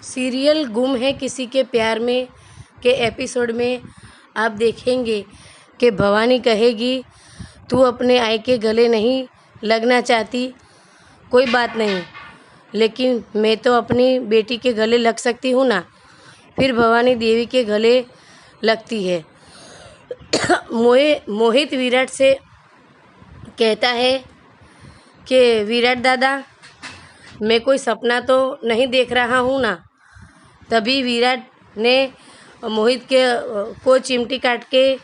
Serial गुम है किसी के प्यार में के एपिसोड में आप देखेंगे कि भवानी कहेगी तू अपने आई के गले नहीं लगना चाहती, कोई बात नहीं, लेकिन मैं तो अपनी बेटी के गले लग सकती हूँ ना। फिर भवानी देवी के गले लगती है। मोहित विराट से कहता है कि विराट दादा, मैं कोई सपना तो नहीं देख रहा हूँ ना। तभी विराट ने मोहित को चिमटी काट के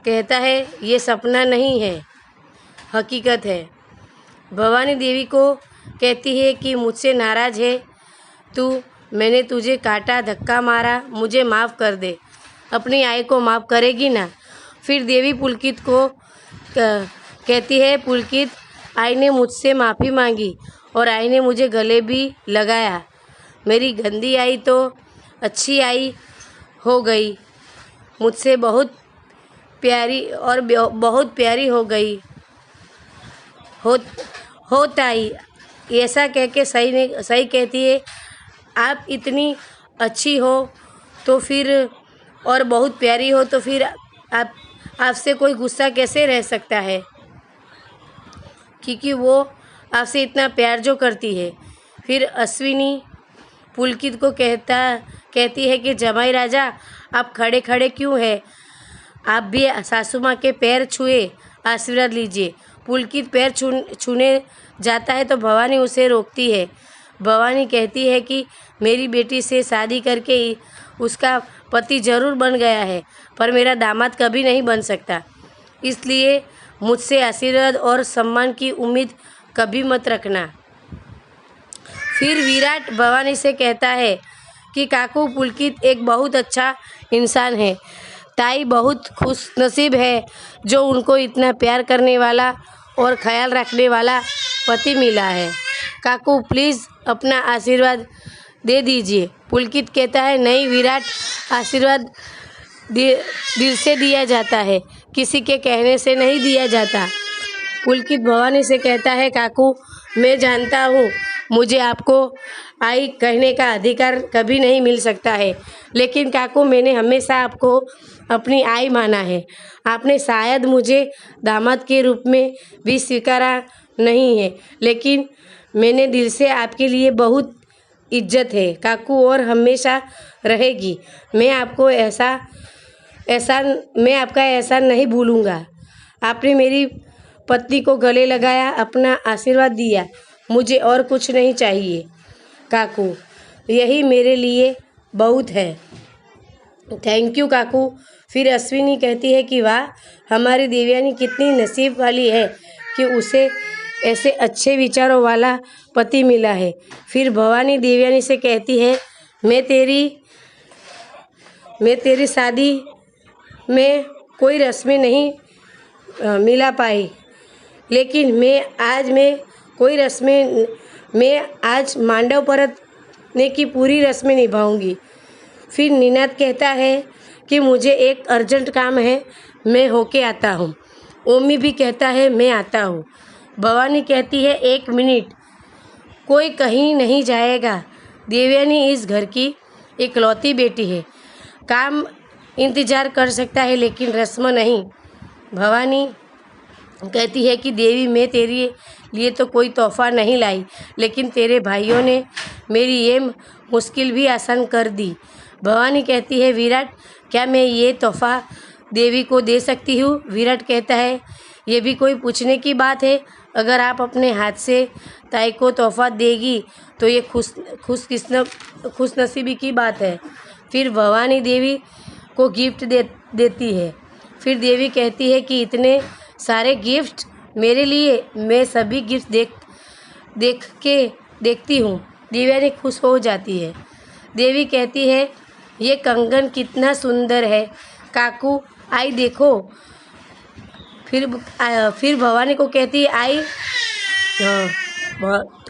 कहता है, ये सपना नहीं है, हकीकत है। भवानी देवी को कहती है कि मुझसे नाराज़ है तू, मैंने तुझे काटा, धक्का मारा, मुझे माफ़ कर दे। अपनी आई को माफ़ करेगी ना। फिर देवी पुलकित को कहती है, पुलकित, आई ने मुझसे माफ़ी मांगी और आई ने मुझे गले भी लगाया। मेरी गंदी आई तो अच्छी आई हो गई, मुझसे बहुत प्यारी और बहुत प्यारी हो गई हो ताई। ऐसा कह के सही कहती है, आप इतनी अच्छी हो तो फिर और बहुत प्यारी हो तो फिर आपसे कोई गुस्सा कैसे रह सकता है, क्योंकि वो आपसे इतना प्यार जो करती है। फिर अश्विनी पुलकित को कहती है कि जमाई राजा, आप खड़े खड़े क्यों हैं, आप भी सासू माँ के पैर छुए आशीर्वाद लीजिए। पुलकित पैर छूने जाता है तो भवानी उसे रोकती है। भवानी कहती है कि मेरी बेटी से शादी करके उसका पति ज़रूर बन गया है, पर मेरा दामाद कभी नहीं बन सकता, इसलिए मुझसे आशीर्वाद और सम्मान की उम्मीद कभी मत रखना। फिर विराट भवानी से कहता है कि काकू, पुलकित एक बहुत अच्छा इंसान है, ताई बहुत खुश नसीब है जो उनको इतना प्यार करने वाला और ख्याल रखने वाला पति मिला है। काकू प्लीज़ अपना आशीर्वाद दे दीजिए। पुलकित कहता है, नहीं विराट, आशीर्वाद दिल से दिया जाता है, किसी के कहने से नहीं दिया जाता। पुलकित भवानी से कहता है, काकू मैं जानता हूँ मुझे आपको आई कहने का अधिकार कभी नहीं मिल सकता है, लेकिन काकू मैंने हमेशा आपको अपनी आई माना है। आपने शायद मुझे दामाद के रूप में भी स्वीकारा नहीं है, लेकिन मैंने दिल से आपके लिए बहुत इज्जत है काकू, और हमेशा रहेगी। मैं आपका एहसान नहीं भूलूँगा। आपने मेरी पत्नी को गले लगाया, अपना आशीर्वाद दिया, मुझे और कुछ नहीं चाहिए काकू, यही मेरे लिए बहुत है। थैंक यू काकू। फिर अश्विनी कहती है कि वाह, हमारी देवयानी कितनी नसीब वाली है कि उसे ऐसे अच्छे विचारों वाला पति मिला है। फिर भवानी देवयानी से कहती है, मैं तेरी शादी में कोई रस्में नहीं मिला पाई, लेकिन मैं आज मांडव परतने की पूरी रस्में निभाऊंगी। फिर निनाद कहता है कि मुझे एक अर्जेंट काम है, मैं होके आता हूँ। ओमी भी कहता है, मैं आता हूँ। भवानी कहती है, 1 मिनट, कोई कहीं नहीं जाएगा। देवयानी इस घर की इकलौती बेटी है, काम इंतज़ार कर सकता है लेकिन रस्म नहीं। भवानी कहती है कि देवी, मैं तेरे लिए तो कोई तोहफ़ा नहीं लाई, लेकिन तेरे भाइयों ने मेरी ये मुश्किल भी आसान कर दी। भवानी कहती है, विराट, क्या मैं ये तोहफ़ा देवी को दे सकती हूँ? विराट कहता है, ये भी कोई पूछने की बात है, अगर आप अपने हाथ से ताई को तोहफ़ा देगी तो ये खुशनसीबी की बात है। फिर भवानी देवी को गिफ्ट देती है। फिर देवी कहती है कि इतने सारे गिफ्ट मेरे लिए, मैं सभी गिफ्ट देखती हूँ। देवयानी खुश हो जाती है। देवी कहती है, ये कंगन कितना सुंदर है काकू, आई देखो। फिर भवानी को कहती है, आई,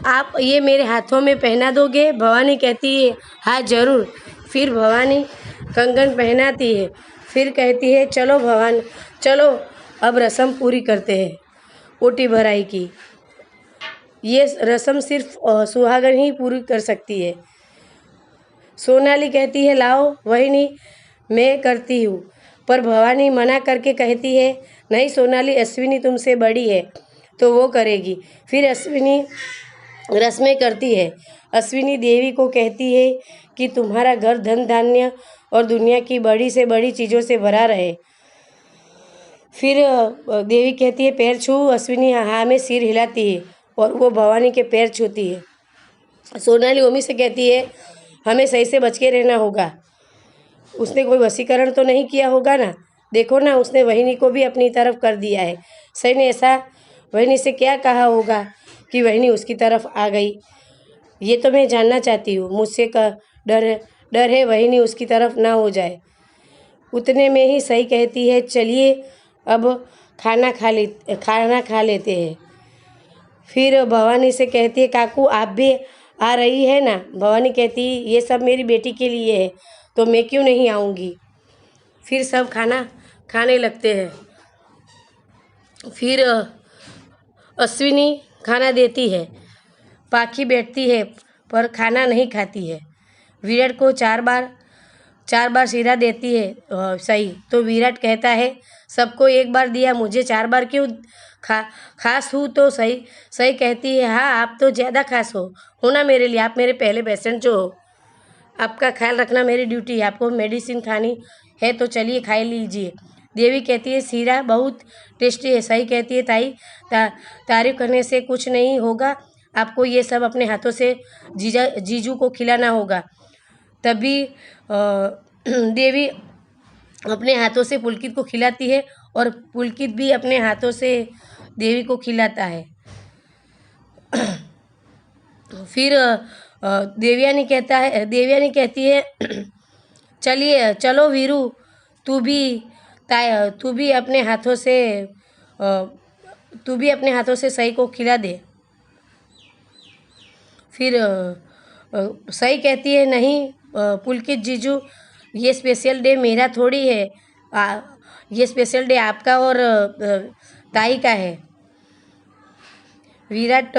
आप ये मेरे हाथों में पहना दोगे? भवानी कहती है, हाँ ज़रूर। फिर भवानी कंगन पहनाती है। फिर कहती है, चलो भवानी, चलो अब रस्म पूरी करते हैं ओटी भराई की। ये रस्म सिर्फ सुहागन ही पूरी कर सकती है। सोनाली कहती है लाओ वहिनी मैं करती हूँ, पर भवानी मना करके कहती है नहीं सोनाली, अश्विनी तुमसे बड़ी है तो वो करेगी। फिर अश्विनी रस्में करती है। अश्विनी देवी को कहती है कि तुम्हारा घर धन धान्य और दुनिया की बड़ी से बड़ी चीज़ों से भरा रहे। फिर देवी कहती है पैर छू। अश्विनी हाँ में सिर हिलाती है और वो भवानी के पैर छूती है। सोनाली ओमी से कहती है हमें सही से बच के रहना होगा। उसने कोई वशीकरण तो नहीं किया होगा ना, देखो ना उसने वहिनी को भी अपनी तरफ कर दिया है। सही ने ऐसा वहिनी से क्या कहा होगा कि वहिनी उसकी तरफ आ गई, ये तो मैं जानना चाहती हूँ। मुझसे डर है वहिनी उसकी तरफ ना हो जाए। उतने में ही सही कहती है चलिए अब खाना खा लेते हैं। फिर भवानी से कहती है काकू आप भी आ रही है ना। भवानी कहती है ये सब मेरी बेटी के लिए है तो मैं क्यों नहीं आऊँगी। फिर सब खाना खाने लगते हैं। फिर अश्विनी खाना देती है। पाखी बैठती है पर खाना नहीं खाती है। विराट को चार बार शीरा देती है सही, तो विराट कहता है सबको एक बार दिया, मुझे 4 बार क्यों। खास हूँ तो सही कहती है हाँ आप तो ज़्यादा खास हो ना मेरे लिए, आप मेरे पहले पेशेंट जो हो, आपका ख्याल रखना मेरी ड्यूटी है। आपको मेडिसिन खानी है तो चलिए खा लीजिए। देवी कहती है शीरा बहुत टेस्टी है। सही कहती है ताई तारीफ करने से कुछ नहीं होगा, आपको ये सब अपने हाथों से जीजू को खिलाना होगा। तभी देवी अपने हाथों से पुलकित को खिलाती है और पुलकित भी अपने हाथों से देवी को खिलाता है। फिर देवयानी कहती है चलो वीरू तू भी अपने हाथों से सही को खिला दे। फिर सही कहती है नहीं पुलकित जीजू ये स्पेशल डे मेरा थोड़ी है, ये स्पेशल डे आपका और ताई का है। विराट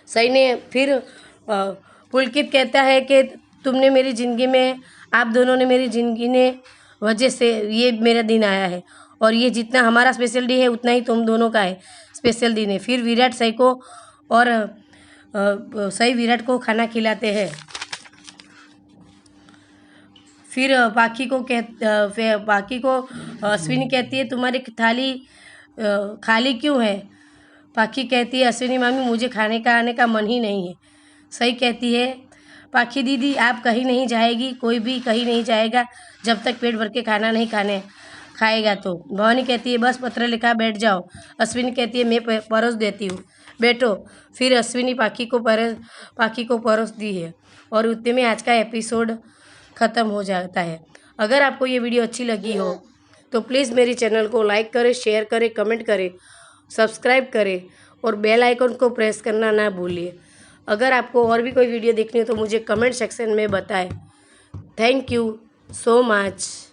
सही ने फिर पुलकित कहता है कि तुमने मेरी ज़िंदगी में, आप दोनों ने मेरी ज़िंदगी ने वजह से ये मेरा दिन आया है और ये जितना हमारा स्पेशल डे है उतना ही तुम दोनों का है स्पेशल दिन है। फिर विराट सही को और सही विराट को खाना खिलाते हैं। फिर बाकी को अश्विनी कहती है तुम्हारी थाली खाली क्यों है। पाखी कहती है अश्विनी मामी मुझे खाने का आने का मन ही नहीं है। सही कहती है पाखी दीदी आप कहीं नहीं जाएगी, कोई भी कहीं नहीं जाएगा जब तक पेट भर के खाना नहीं खाएगा तो। भवानी कहती है बस पत्र लिखा बैठ जाओ। अश्विनी कहती है मैं परोस देती हूँ बैठो। फिर अश्विनी पाखी को परोस दी है और उतने में आज का एपिसोड ख़त्म हो जाता है। अगर आपको ये वीडियो अच्छी लगी हो तो प्लीज़ मेरी चैनल को लाइक करें, शेयर करें, कमेंट करें, सब्सक्राइब करें और बेल आइकन को प्रेस करना ना भूलिए। अगर आपको और भी कोई वीडियो देखनी हो तो मुझे कमेंट सेक्शन में बताएं। Thank you so much.